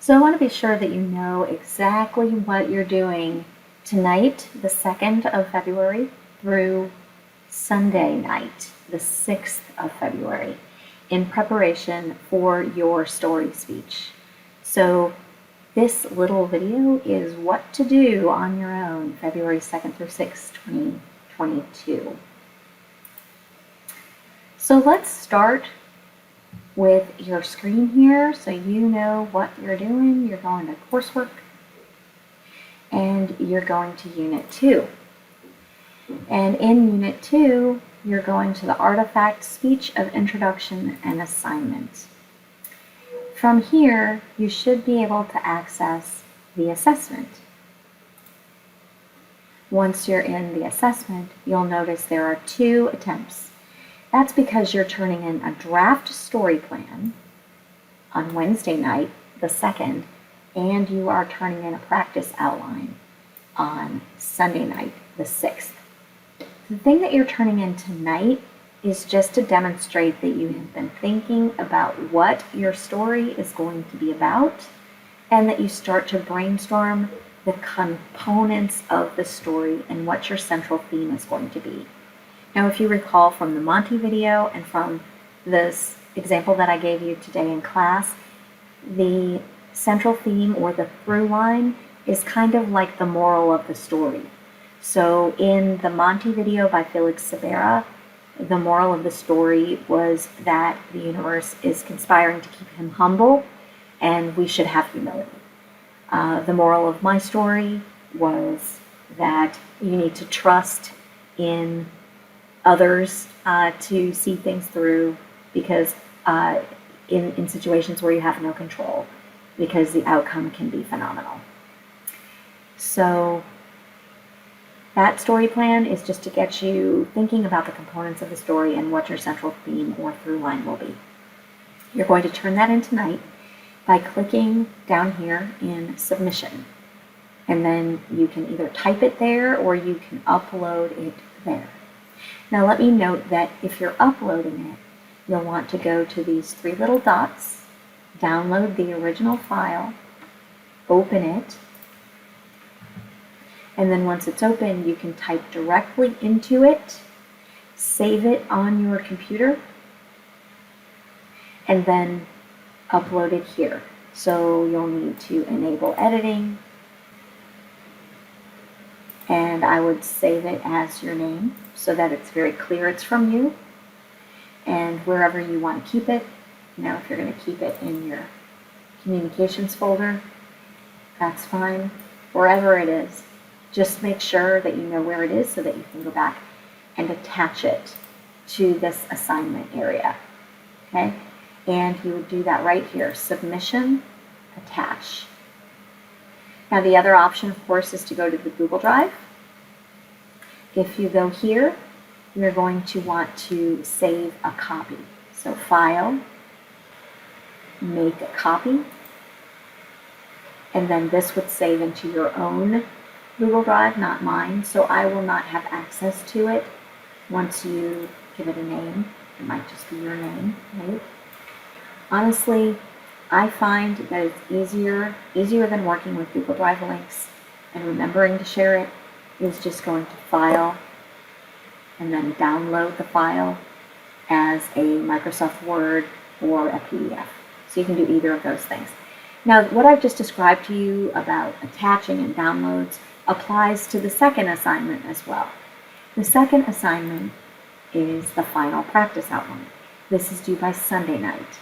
So I want to be sure that you know exactly what you're doing tonight, the 2nd of February, through Sunday night, the 6th of February, in preparation for your story speech. So this little video is what to do on your own, February 2nd through 6th, 2022. So let's start with your screen here so you know what you're doing. You're going to coursework and you're going to Unit 2. And in Unit 2, you're going to the Artifact Speech of Introduction and Assignment. From here, you should be able to access the assessment. Once you're in the assessment, you'll notice there are 2 attempts. That's because you're turning in a draft story plan on Wednesday night, the 2nd, and you are turning in a practice outline on Sunday night, the 6th. The thing that you're turning in tonight is just to demonstrate that you have been thinking about what your story is going to be about and that you start to brainstorm the components of the story and what your central theme is going to be. Now, if you recall from the Monty video and from this example that I gave you today in class, the central theme or the through line is kind of like the moral of the story. So in the Monty video by Felix Sabera, the moral of the story was that the universe is conspiring to keep him humble and we should have humility. The moral of my story was that you need to trust in others to see things through because in situations where you have no control, because the outcome can be phenomenal. So that story plan is just to get you thinking about the components of the story and what your central theme or through line will be. You're going to turn that in tonight by clicking down here in Submission. And then you can either type it there or you can upload it there. Now let me note that if you're uploading it, you'll want to go to these 3 little dots, download the original file, open it, and then once it's open, you can type directly into it, save it on your computer, and then upload it here. So you'll need to enable editing, and I would save it as your name so that it's very clear it's from you. And wherever you want to keep it, now if you're going to keep it in your communications folder, that's fine. Wherever it is, just make sure that you know where it is so that you can go back and attach it to this assignment area. Okay? And you would do that right here, Submission, Attach. Now the other option, of course, is to go to the Google Drive. If you go here, you're going to want to save a copy. So File, Make a Copy, and then this would save into your own Google Drive, not mine, so I will not have access to it once you give it a name. It might just be your name, right? Honestly, I find that it's easier than working with Google Drive links and remembering to share it is just going to File and then download the file as a Microsoft Word or a PDF. So you can do either of those things. Now, what I've just described to you about attaching and downloads applies to the second assignment as well. The second assignment is the final practice outline. This is due by Sunday night.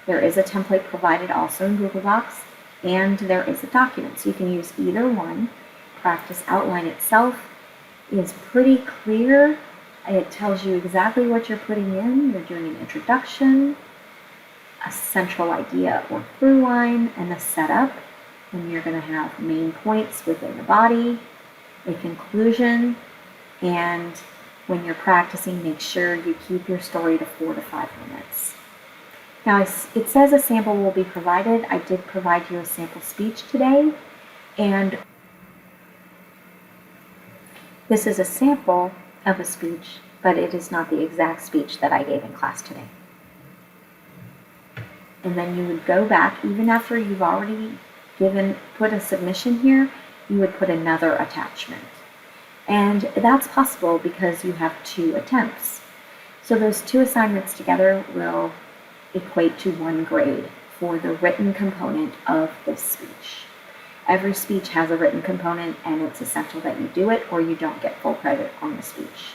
There is a template provided also in Google Docs, and there is a document, so you can use either one. Practice outline itself is pretty clear. It tells you exactly what you're putting in. You're doing an introduction, a central idea or through line, and a setup. And you're going to have main points within the body, a conclusion, and when you're practicing, make sure you keep your story to 4 to 5 minutes. Now, it says a sample will be provided. I did provide you a sample speech today, and this is a sample of a speech, but it is not the exact speech that I gave in class today. And then you would go back, even after you've already put a submission here, you would put another attachment. And that's possible because you have 2 attempts. So those 2 assignments together will equate to 1 grade for the written component of this speech. Every speech has a written component, and it's essential that you do it or you don't get full credit on the speech.